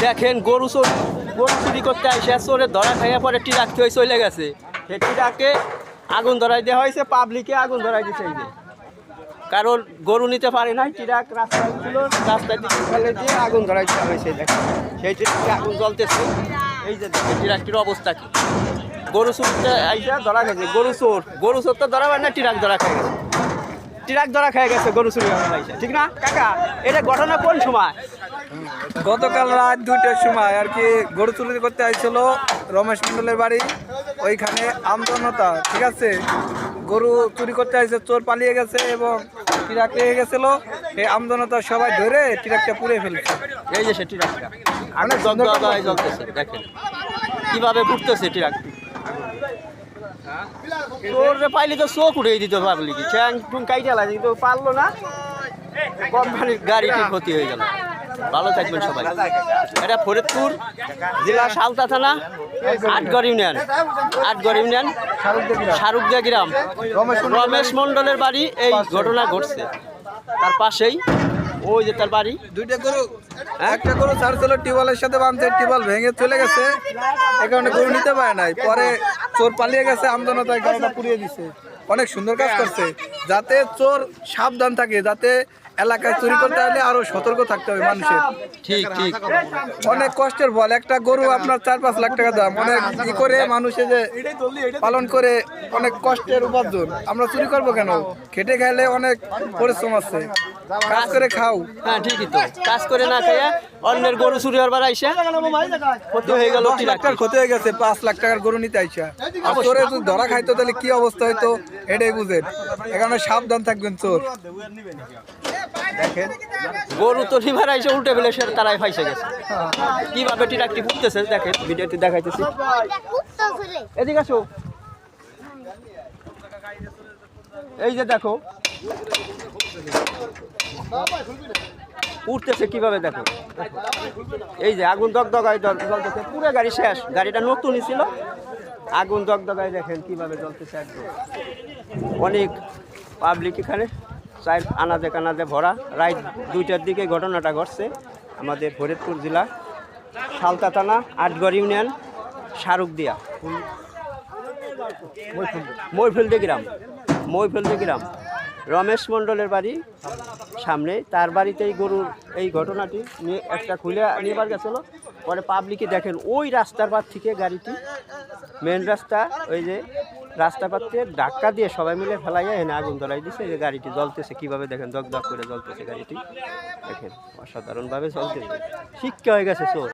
দেখেন গরু চুরি করতে আসে, চোরের ধরা খাইয়া পরে ট্রাক হয়ে চলে গেছে। সেই ট্রাকে আগুন ধরাই দেওয়া হয়েছে, পাবলিকে আগুন ধরাই দিচ্ছে। এই যে কারণ গরু নিতে পারে নাই, ট্রাক রাস্তায় ছিল, রাস্তায় দিকে ফেলে দিয়ে আগুন ধরাই দেওয়া হয়েছে। দেখেন সেই ট্রাকে আগুন জ্বলতেছে। এই যে দেখেন ট্রাকটির অবস্থা কি, গরু চুরতে আইসা ধরা গেছে। গরু চোর তো ধরা হয় না, ট্রাক ধরা খেয়ে গেছে। ট্রাক ধরা খেয়ে গেছে গরু চুরি আইসা, ঠিক না কাকা? এটা ঘটনা কোন সময়? গতকাল রাত 2টার সময় আর কি গরু চুরি করতে আইছিল রমেশ মন্ডলের বাড়ি, ওইখানে আমজনতা, ঠিক আছে, গরু চুরি করতে আইছে, চোর পালিয়ে গেছে এবং ট্রাক লেগে গেছিল। এই আমজনতা সবাই ধরে ট্রাকটা পুড়ে ফেলছে। এই যে সে ট্রাকটা অনেক জ্বলতেছে, দেখেন কিভাবে ফুটতেছে ট্রাকটি। চোরে পাইলে তো চোখ উঠে দিতে পারলি কি, চ্যাং টুং কাইটা লাগে, কিন্তু পারলো না। কোম্পানির গাড়িটি ক্ষতি হয়ে গেল। ভালো থাকবেন সবাই। এটা ফরিদপুর জেলা সালতা থানা, আটগড় ইউনিয়ন শারুকদিয়া গ্রাম, রমেশ মন্ডলের বাড়ি। এই ঘটনা ঘটছে, তার পাশেই ওই যে তার বাড়ি। দুইটা গরু, একটা গরু ছাড়ছিল টিউবওয়েলের সাথে বাঁধতে, টিউবওয়েল ভেঙে চলে গেছে, এই কারণে গরু নিতে পারে নাই। পরে চোর পালিয়ে গেছে, আমজনতায় গাড়িটা পুড়িয়ে দিছে। অনেক সুন্দর কাজ করছে, যাতে চোর সাবধান থাকে, যাতে এলাকায় চুরি করতে হলে আরো সতর্ক থাকতে হবে মানুষের। ঠিক ঠিক, অনেক কষ্টের বল, একটা গরু আপনার 4-5 লাখ টাকা দাম, অনেক ই করে মানুষে যে পালন করে, অনেক কষ্টের উপার্জন। আমরা চুরি করবো কেন? খেটে খাইলে অনেক পরিশ্রম আছে, কাজ করে খাও। হ্যাঁ ঠিকই তো, কাজ করে না খেয়ে অন্যের গরু চুরি হওয়ার আইসা ক্ষতি হয়ে গেল। 10 লাখ টাকার ক্ষতি হয়ে গেছে, 5 লাখ টাকার গরু নিতে আইসা। আর চোরে যদি ধরা খাইতো তাহলে কি অবস্থা হইতো এটাই বুঝেন। এখানে সাবধান থাকবেন চোর। দেখেন গরু তো নিবার আইসে উল্টে ফেলে সে তারাই ফাইসে গেছে। কিভাবে ট্রাকটি ফুটতেছে দেখেন, ভিডিওটি দেখাইতেছি। এদিকে আসো, এই যে দেখো উঠতেছে কিভাবে, দেখো এই যে আগুন দগদগায় জ্বলতেছে, পুরো গাড়ি শেষ। গাড়িটা নতুনই ছিল, আগুন দগদগায় দেখেন কিভাবে জ্বলতেছে একদম। অনেক পাবলিক এখানে চার আনাদে কানাদে ভরা। রাত 2টার দিকে ঘটনাটা ঘটছে আমাদের ফরিদপুর জেলা সালতা থানা, আটগড় ইউনিয়ন, শারুকদিয়া মইফুলদি গ্রাম। রমেশ মন্ডলের বাড়ি সামনে, তার বাড়িতেই গরুর এই ঘটনাটি নিয়ে একটা খুলে নিবার গেছিলো। পরে পাবলিকে দেখেন ওই রাস্তার পার থেকে গাড়িটি, মেন রাস্তা, ওই যে রাস্তা পাত্রে ধাক্কা দিয়ে সবাই মিলে ফেলাইয়া এনে আগুন ধরাই দিছে। যে গাড়িটি জ্বলতেছে কিভাবে দেখেন, দগদগ করে জ্বলতেছে গাড়িটি, দেখেন অসাধারণভাবে জ্বলতেছে। শিক্ষা হয়ে গেছে চোর।